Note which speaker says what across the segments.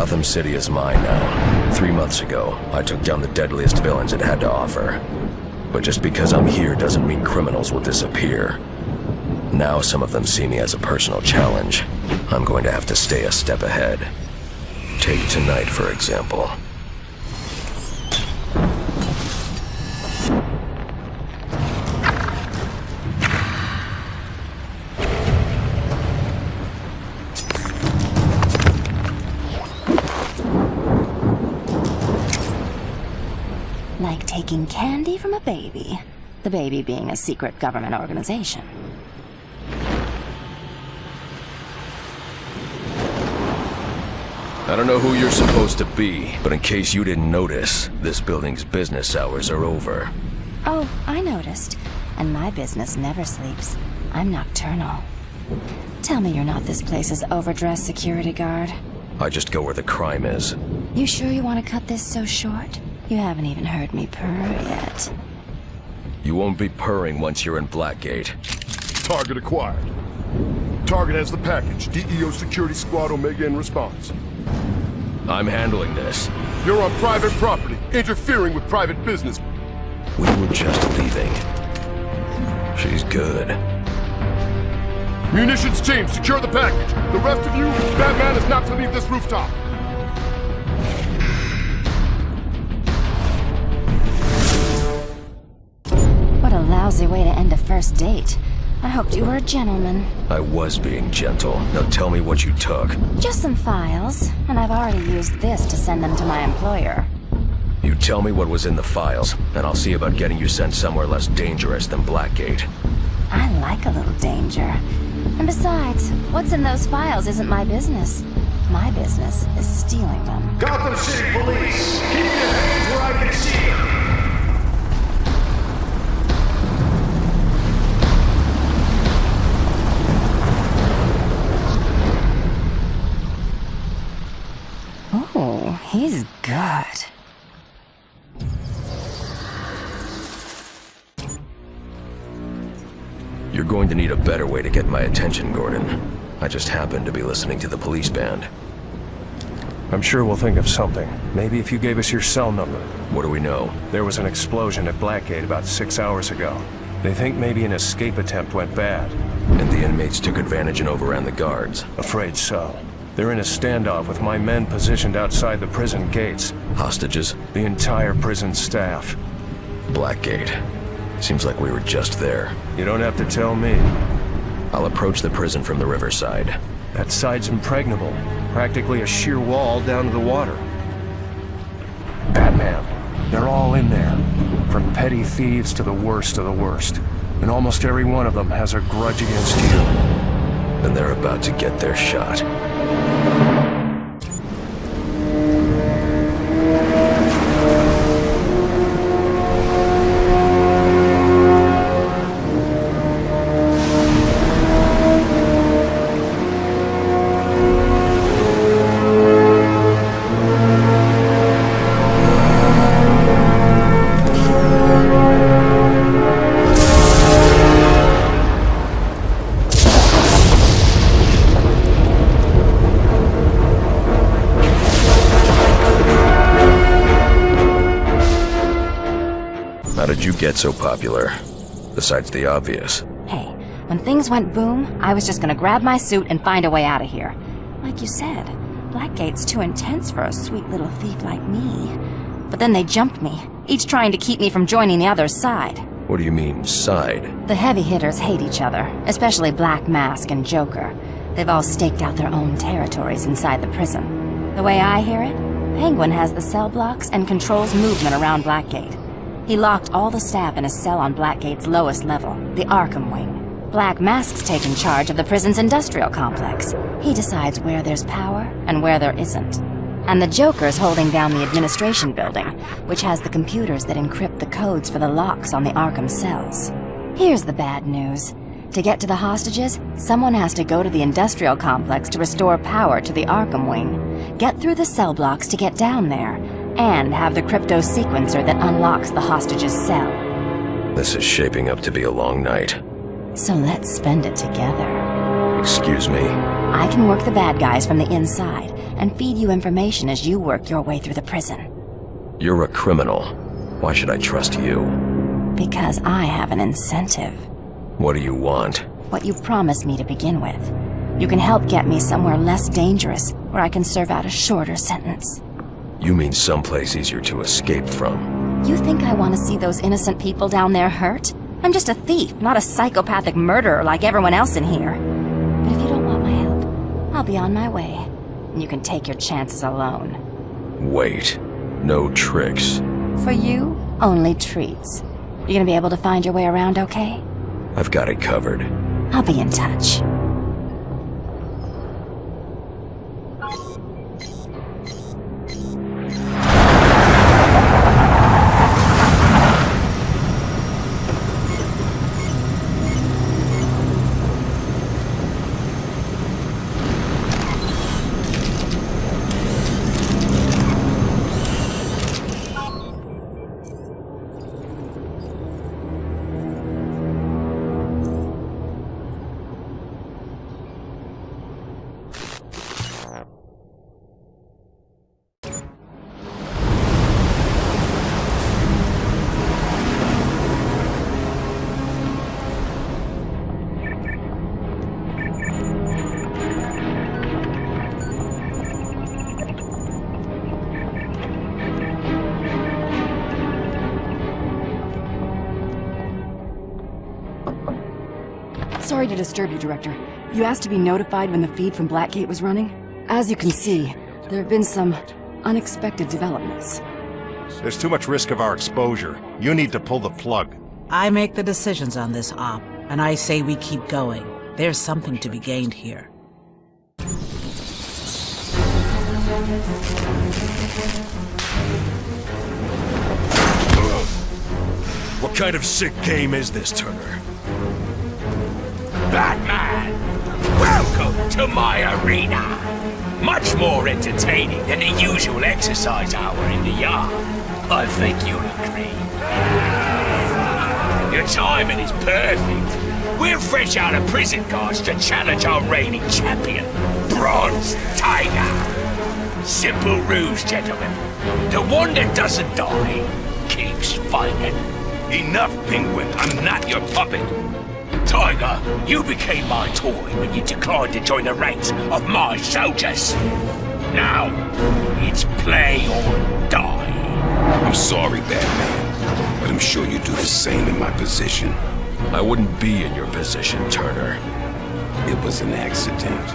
Speaker 1: Gotham City is mine now. 3 months ago, I took down the deadliest villains it had to offer. But just because I'm here doesn't mean criminals will disappear. Now some of them see me as a personal challenge. I'm going to have to stay a step ahead. Take tonight, for example.
Speaker 2: Like taking candy from a baby. The baby being a secret government organization.
Speaker 1: I don't know who you're supposed to be, but in case you didn't notice, this building's business hours are over.
Speaker 2: Oh, I noticed. And my business never sleeps. I'm nocturnal. Tell me you're not this place's overdressed security guard.
Speaker 1: I just go where the crime is.
Speaker 2: You sure you want to cut this so short? You haven't even heard me purr yet.
Speaker 1: You won't be purring once you're in Blackgate.
Speaker 3: Target acquired. Target has the package. DEO Security Squad Omega in response.
Speaker 1: I'm handling this.
Speaker 3: You're on private property, interfering with private business.
Speaker 1: We were just leaving. She's good.
Speaker 3: Munitions team, secure the package. The rest of you, Batman is not to leave this rooftop.
Speaker 2: What a lousy way to end a first date. I hoped you were a gentleman.
Speaker 1: I was being gentle. Now tell me what you took.
Speaker 2: Just some files, and I've already used this to send them to my employer.
Speaker 1: You tell me what was in the files, and I'll see about getting you sent somewhere less dangerous than Blackgate.
Speaker 2: I like a little danger. And besides, what's in those files isn't my business. My business is stealing them.
Speaker 4: Gotham City Police, keep your hands where I can see them.
Speaker 2: Oh, he's good.
Speaker 1: You're going to need a better way to get my attention, Gordon. I just happened to be listening to the police band.
Speaker 5: I'm sure we'll think of something. Maybe if you gave us your cell number.
Speaker 1: What do we know?
Speaker 5: There was an explosion at Blackgate about 6 hours ago. They think maybe an escape attempt went bad.
Speaker 1: And the inmates took advantage and overran the guards.
Speaker 5: Afraid so. They're in a standoff with my men positioned outside the prison gates.
Speaker 1: Hostages?
Speaker 5: The entire prison staff.
Speaker 1: Blackgate. Seems like we were just there.
Speaker 5: You don't have to tell me.
Speaker 1: I'll approach the prison from the riverside.
Speaker 5: That side's impregnable. Practically a sheer wall down to the water. Batman. They're all in there. From petty thieves to the worst of the worst. And almost every one of them has a grudge against you.
Speaker 1: And they're about to get their shot. How did you get so popular? Besides the obvious.
Speaker 2: Hey, when things went boom, I was just gonna grab my suit and find a way out of here. Like you said, Blackgate's too intense for a sweet little thief like me. But then they jumped me, each trying to keep me from joining the other side.
Speaker 1: What do you mean, side?
Speaker 2: The heavy hitters hate each other, especially Black Mask and Joker. They've all staked out their own territories inside the prison. The way I hear it, Penguin has the cell blocks and controls movement around Blackgate. He locked all the staff in a cell on Blackgate's lowest level, the Arkham wing. Black Mask's taken charge of the prison's industrial complex. He decides where there's power and where there isn't. And the Joker's holding down the administration building, which has the computers that encrypt the codes for the locks on the Arkham cells. Here's the bad news. To get to the hostages, someone has to go to the industrial complex to restore power to the Arkham wing, get through the cell blocks to get down there, and have the crypto sequencer that unlocks the hostage's cell.
Speaker 1: This is shaping up to be a long night.
Speaker 2: So let's spend it together.
Speaker 1: Excuse me?
Speaker 2: I can work the bad guys from the inside, and feed you information as you work your way through the prison.
Speaker 1: You're a criminal. Why should I trust you?
Speaker 2: Because I have an incentive.
Speaker 1: What do you want?
Speaker 2: What you promised me to begin with. You can help get me somewhere less dangerous, where I can serve out a shorter sentence.
Speaker 1: You mean someplace easier to escape from?
Speaker 2: You think I want to see those innocent people down there hurt? I'm just a thief, not a psychopathic murderer like everyone else in here. But if you don't want my help, I'll be on my way. And you can take your chances alone.
Speaker 1: Wait. No tricks.
Speaker 2: For you, only treats. You gonna be able to find your way around okay?
Speaker 1: I've got it covered.
Speaker 2: I'll be in touch.
Speaker 6: Sorry to disturb you, Director. You asked to be notified when the feed from Blackgate was running? As you can see, there have been some unexpected developments.
Speaker 4: There's too much risk of our exposure. You need to pull the plug.
Speaker 7: I make the decisions on this op, and I say we keep going. There's something to be gained here.
Speaker 5: What kind of sick game is this, Turner?
Speaker 8: Batman! Welcome to my arena! Much more entertaining than the usual exercise hour in the yard. I think you'll agree. Your timing is perfect. We're fresh out of prison guards to challenge our reigning champion, Bronze Tiger. Simple rules, gentlemen. The one that doesn't die keeps fighting.
Speaker 9: Enough, Penguin. I'm not your puppet.
Speaker 8: Tiger, you became my toy when you declined to join the ranks of my soldiers. Now, it's play or die.
Speaker 9: I'm sorry, Batman, but I'm sure you do the same in my position.
Speaker 1: I wouldn't be in your position, Turner.
Speaker 9: It was an accident.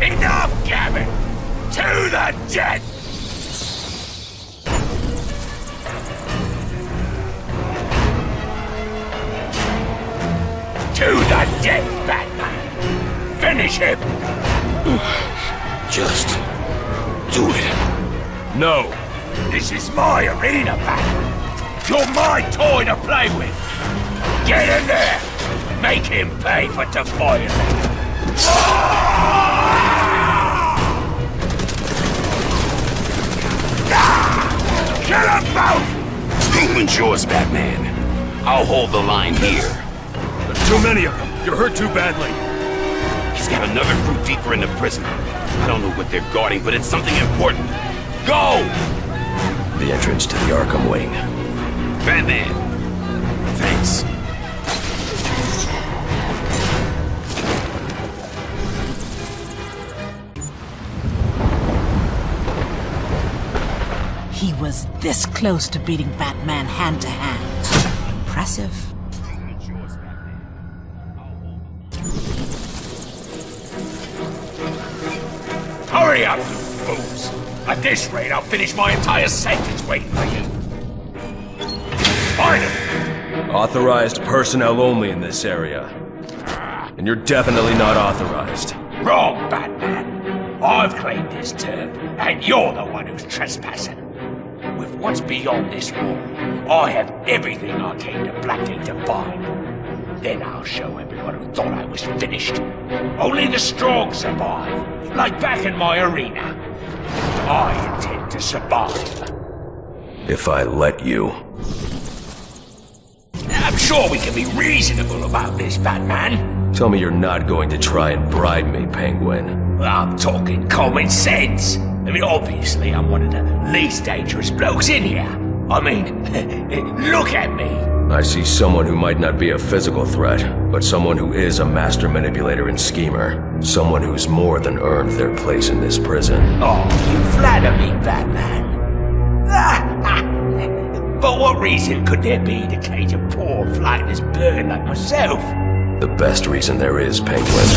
Speaker 8: Enough, Gavin! To the dead! To the death, Batman! Finish him!
Speaker 9: Just do it.
Speaker 8: No! This is my arena, Batman! You're my toy to play with! Get in there! Make him pay for defying me! Kill them both!
Speaker 9: Penguin's yours, Batman. I'll hold the line here.
Speaker 5: Too many of them. You're hurt too badly.
Speaker 9: He's got another crew deeper in the prison. I don't know what they're guarding, but it's something important. Go!
Speaker 1: The entrance to the Arkham wing.
Speaker 9: Batman. Thanks.
Speaker 7: He was this close to beating Batman hand to hand. Impressive.
Speaker 8: Hurry up, you fools! At this rate, I'll finish my entire sentence waiting for you. Find him!
Speaker 1: Authorized personnel only in this area. And you're definitely not authorized.
Speaker 8: Wrong, Batman. I've claimed this turn, and you're the one who's trespassing. With what's beyond this wall, I have everything I came to Blackgate to find. Then I'll show everyone who thought I was finished. Only the strong survive, like back in my arena. I intend to survive.
Speaker 1: If I let you.
Speaker 8: I'm sure we can be reasonable about this, Batman.
Speaker 1: Tell me you're not going to try and bribe me, Penguin.
Speaker 8: I'm talking common sense. I mean, obviously, I'm one of the least dangerous blokes in here. I mean, look at me.
Speaker 1: I see someone who might not be a physical threat, but someone who is a master manipulator and schemer. Someone who's more than earned their place in this prison.
Speaker 8: Oh, you flatter me, Batman. But what reason could there be to cage a poor, flightless bird like myself?
Speaker 1: The best reason there is, Penguin.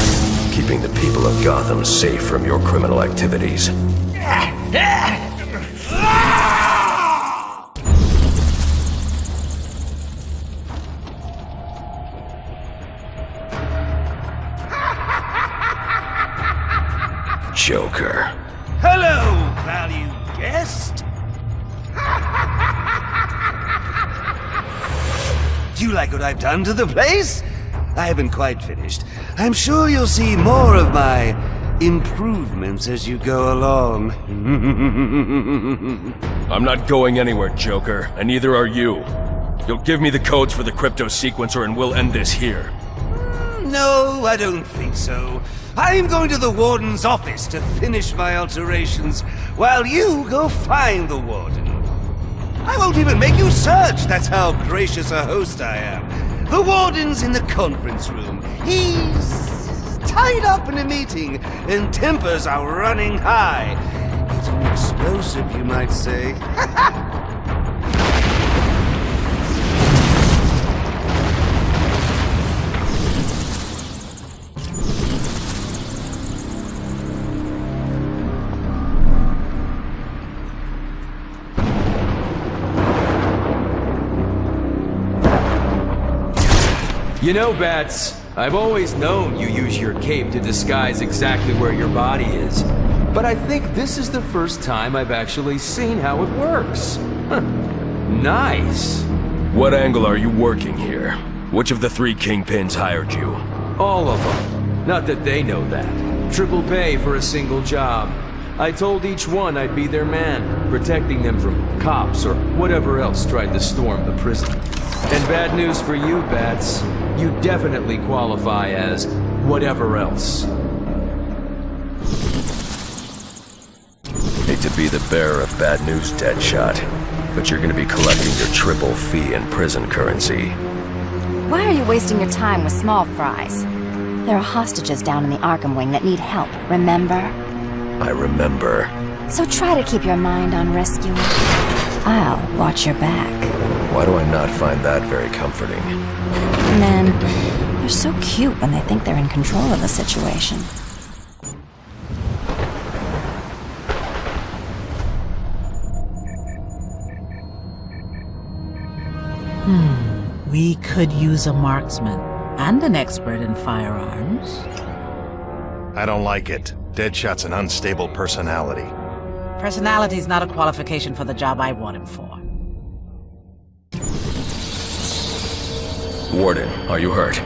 Speaker 1: Keeping the people of Gotham safe from your criminal activities. Joker.
Speaker 10: Hello, valued guest. Do you like what I've done to the place? I haven't quite finished. I'm sure you'll see more of my improvements as you go along.
Speaker 1: I'm not going anywhere, Joker, and neither are you. You'll give me the codes for the crypto sequencer and we'll end this here.
Speaker 10: No, I don't think so. I'm going to the Warden's office to finish my alterations, while you go find the Warden. I won't even make you search, that's how gracious a host I am. The Warden's in the conference room. He's tied up in a meeting, and tempers are running high. He's an explosive, you might say.
Speaker 11: You know, Bats, I've always known you use your cape to disguise exactly where your body is. But I think this is the first time I've actually seen how it works. Huh. Nice.
Speaker 1: What angle are you working here? Which of the three kingpins hired you?
Speaker 11: All of them. Not that they know that. Triple pay for a single job. I told each one I'd be their man, protecting them from cops or whatever else tried to storm the prison. And bad news for you, Bats. You definitely qualify as whatever else.
Speaker 1: Hate to be the bearer of bad news, Deadshot, but you're gonna be collecting your triple fee in prison currency.
Speaker 2: Why are you wasting your time with small fries? There are hostages down in the Arkham wing that need help, remember?
Speaker 1: I remember.
Speaker 2: So try to keep your mind on rescuing. I'll watch your back.
Speaker 1: Why do I not find that very comforting?
Speaker 2: Men, they're so cute when they think they're in control of the situation.
Speaker 7: We could use a marksman and an expert in firearms.
Speaker 12: I don't like it. Deadshot's an unstable personality.
Speaker 7: Personality's not a qualification for the job I want him for.
Speaker 1: Warden, are you hurt?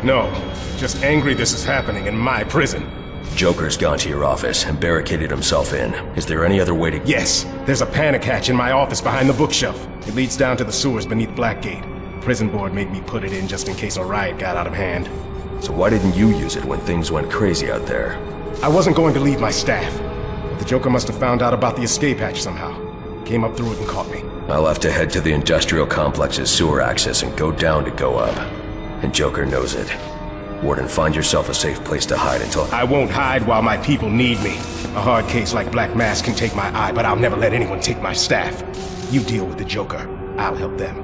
Speaker 13: No, just angry this is happening in my prison.
Speaker 1: Joker's gone to your office and barricaded himself in. Is there any other way to—
Speaker 13: Yes, there's a panic hatch in my office behind the bookshelf. It leads down to the sewers beneath Blackgate. Prison board made me put it in just in case a riot got out of hand.
Speaker 1: So why didn't you use it when things went crazy out there?
Speaker 13: I wasn't going to leave my staff. The Joker must have found out about the escape hatch somehow. Came up through it and caught me.
Speaker 1: I'll have to head to the industrial complex's sewer access and go down to go up. And Joker knows it. Warden, find yourself a safe place to hide until—
Speaker 13: I won't hide while my people need me. A hard case like Black Mask can take my eye, but I'll never let anyone take my staff. You deal with the Joker. I'll help them.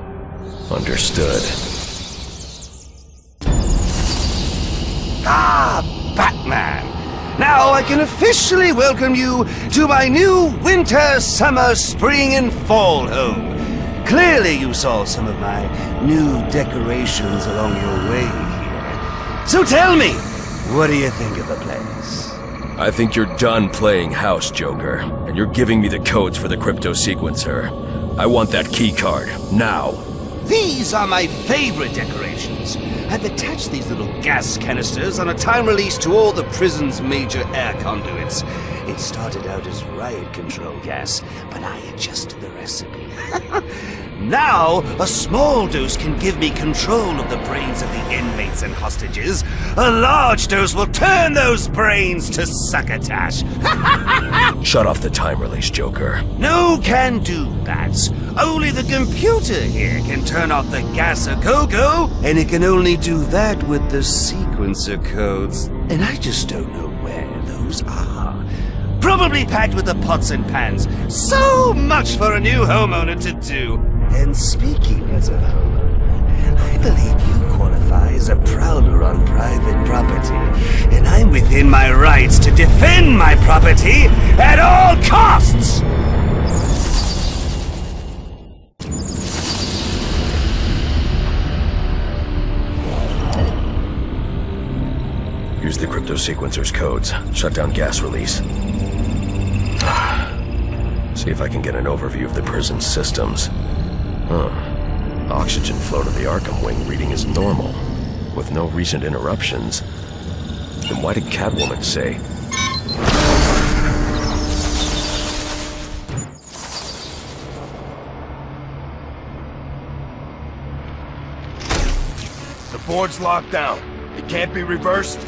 Speaker 1: Understood.
Speaker 10: Ah, Batman! Now I can officially welcome you to my new winter, summer, spring, and fall home. Clearly you saw some of my new decorations along your way here. So tell me, what do you think of the place?
Speaker 1: I think you're done playing house, Joker, and you're giving me the codes for the crypto sequencer. I want that key card, now.
Speaker 10: These are my favorite decorations. I've attached these little gas canisters on a time release to all the prison's major air conduits. It started out as riot control gas, but I adjusted the recipe recipe. Now, a small dose can give me control of the brains of the inmates and hostages. A large dose will turn those brains to succotash.
Speaker 1: Shut off the time release, Joker.
Speaker 10: No can do that. Only the computer here can turn off the gas a go-go, and it can only do that with the sequencer codes. And I just don't know where those are. Probably packed with the pots and pans. So much for a new homeowner to do. And speaking as a homeowner, I believe you qualify as a prowler on private property. And I'm within my rights to defend my property at all costs!
Speaker 1: Use the crypto sequencer's codes. Shut down gas release. See if I can get an overview of the prison's systems. Oxygen flow to the Arkham wing reading is normal, with no recent interruptions. Then why did Catwoman say...
Speaker 13: The board's locked down. It can't be reversed?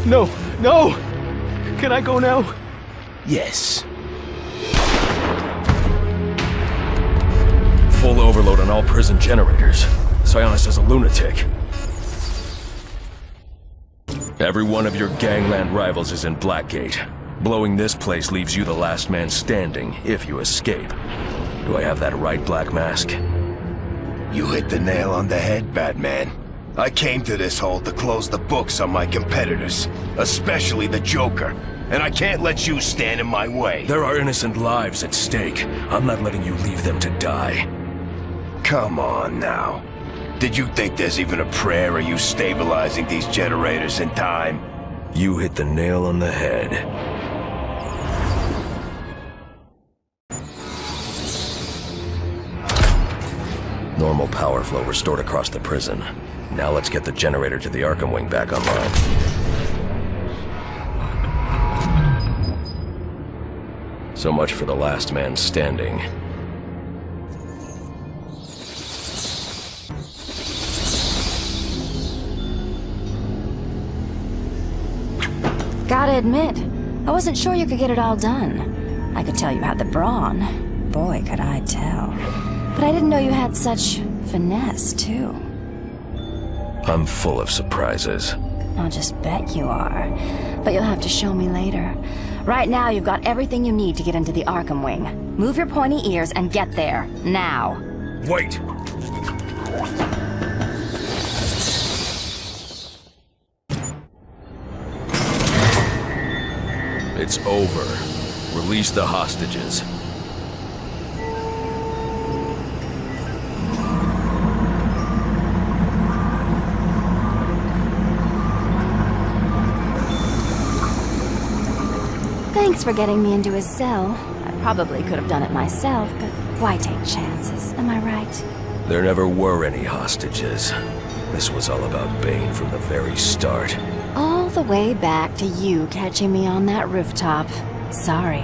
Speaker 5: No! No! Can I go now?
Speaker 13: Yes.
Speaker 1: Full overload on all prison generators. Sionis is a lunatic. Every one of your gangland rivals is in Blackgate. Blowing this place leaves you the last man standing, if you escape. Do I have that right, Black Mask?
Speaker 13: You hit the nail on the head, Batman. I came to this hole to close the books on my competitors, especially the Joker. And I can't let you stand in my way.
Speaker 1: There are innocent lives at stake. I'm not letting you leave them to die.
Speaker 13: Come on now. Did you think there's even a prayer of you stabilizing these generators in time?
Speaker 1: You hit the nail on the head. Normal power flow restored across the prison. Now let's get the generator to the Arkham wing back online. So much for the last man standing.
Speaker 2: Gotta admit, I wasn't sure you could get it all done. I could tell you had the brawn. Boy, could I tell. But I didn't know you had such finesse, too.
Speaker 1: I'm full of surprises.
Speaker 2: I'll just bet you are. But you'll have to show me later. Right now, you've got everything you need to get into the Arkham wing. Move your pointy ears and get there, now.
Speaker 1: Wait! It's over. Release the hostages.
Speaker 2: Thanks for getting me into his cell. I probably could have done it myself, but why take chances, am I right?
Speaker 1: There never were any hostages. This was all about Bane from the very start.
Speaker 2: All the way back to you catching me on that rooftop. Sorry.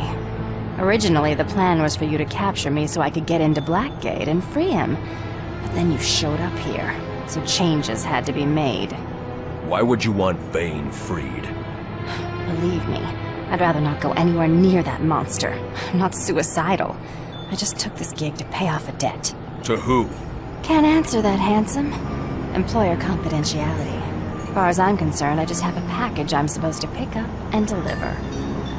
Speaker 2: Originally, the plan was for you to capture me so I could get into Blackgate and free him. But then you showed up here, so changes had to be made.
Speaker 1: Why would you want Bane freed?
Speaker 2: Believe me, I'd rather not go anywhere near that monster. I'm not suicidal. I just took this gig to pay off a debt.
Speaker 1: To who?
Speaker 2: Can't answer that, handsome. Employer confidentiality. As far as I'm concerned, I just have a package I'm supposed to pick up and deliver.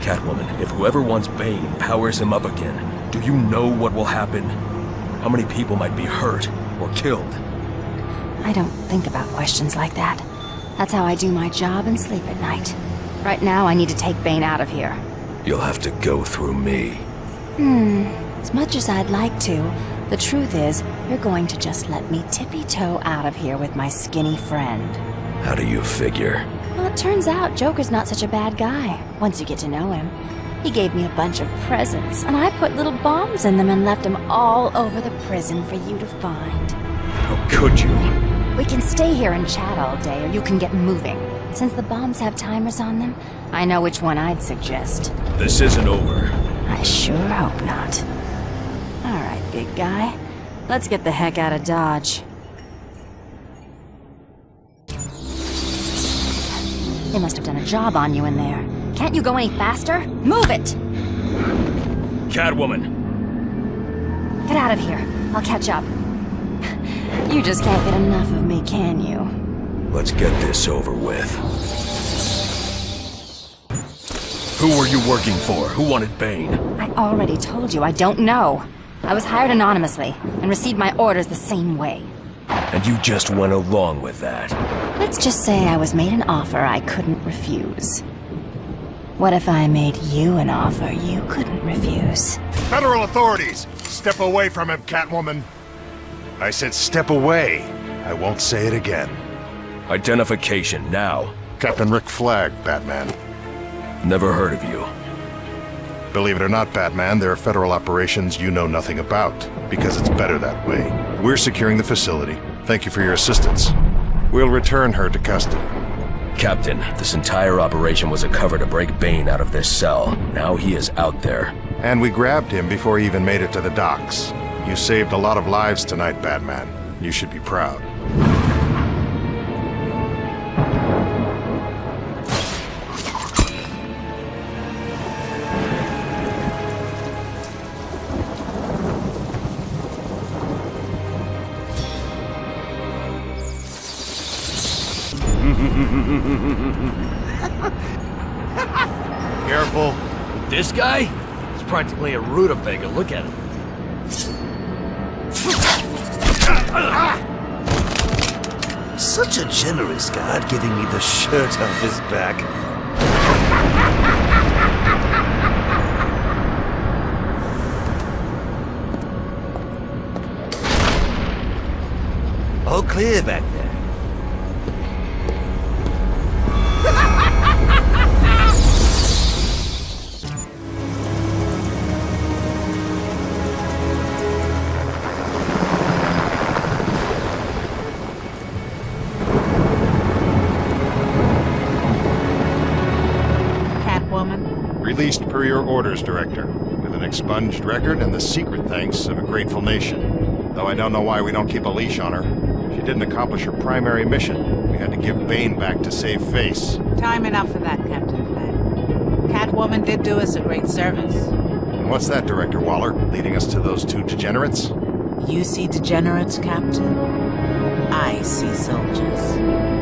Speaker 1: Catwoman, if whoever wants Bane powers him up again, do you know what will happen? How many people might be hurt or killed?
Speaker 2: I don't think about questions like that. That's how I do my job and sleep at night. Right now, I need to take Bane out of here.
Speaker 1: You'll have to go through me.
Speaker 2: As much as I'd like to, the truth is, you're going to just let me tippy-toe out of here with my skinny friend.
Speaker 1: How do you figure?
Speaker 2: Well, it turns out Joker's not such a bad guy, once you get to know him. He gave me a bunch of presents, and I put little bombs in them and left them all over the prison for you to find.
Speaker 1: How could you?
Speaker 2: We can stay here and chat all day, or you can get moving. Since the bombs have timers on them, I know which one I'd suggest.
Speaker 1: This isn't over.
Speaker 2: I sure hope not. All right,
Speaker 6: big guy. Let's get the heck out of Dodge.
Speaker 2: They must have done a job on you in there. Can't you go any faster? Move it!
Speaker 1: Catwoman!
Speaker 2: Get out of here. I'll catch up.
Speaker 6: You just can't get enough of me, can you?
Speaker 1: Let's get this over with. Who were you working for? Who wanted Bane?
Speaker 2: I already told you I don't know. I was hired anonymously and received my orders the same way.
Speaker 1: And you just went along with that?
Speaker 2: Let's just say I was made an offer I couldn't refuse. What if I made you an offer you couldn't refuse?
Speaker 3: Federal authorities! Step away from him, Catwoman!
Speaker 12: I said step away. I won't say it again.
Speaker 1: Identification, now.
Speaker 12: Captain Rick Flag, Batman.
Speaker 1: Never heard of you.
Speaker 12: Believe it or not, Batman, there are federal operations you know nothing about, because it's better that way. We're securing the facility. Thank you for your assistance. We'll return her to custody.
Speaker 1: Captain, this entire operation was a cover to break Bane out of this cell. Now he is out there.
Speaker 12: And we grabbed him before he even made it to the docks. You saved a lot of lives tonight, Batman. You should be proud.
Speaker 3: Careful.
Speaker 14: This guy? He's practically a rutabaga. Look at him.
Speaker 10: Such a generous guard giving me the shirt off his back. All clear back there.
Speaker 12: Released per your orders, Director, with an expunged record and the secret thanks of a grateful nation. Though I don't know why we don't keep a leash on her. She didn't accomplish her primary mission. We had to give Bane back to save face.
Speaker 7: Time enough for that, Captain Flag. Catwoman did do us a great service.
Speaker 12: And what's that, Director Waller? Leading us to those two degenerates?
Speaker 7: You see degenerates, Captain? I see soldiers.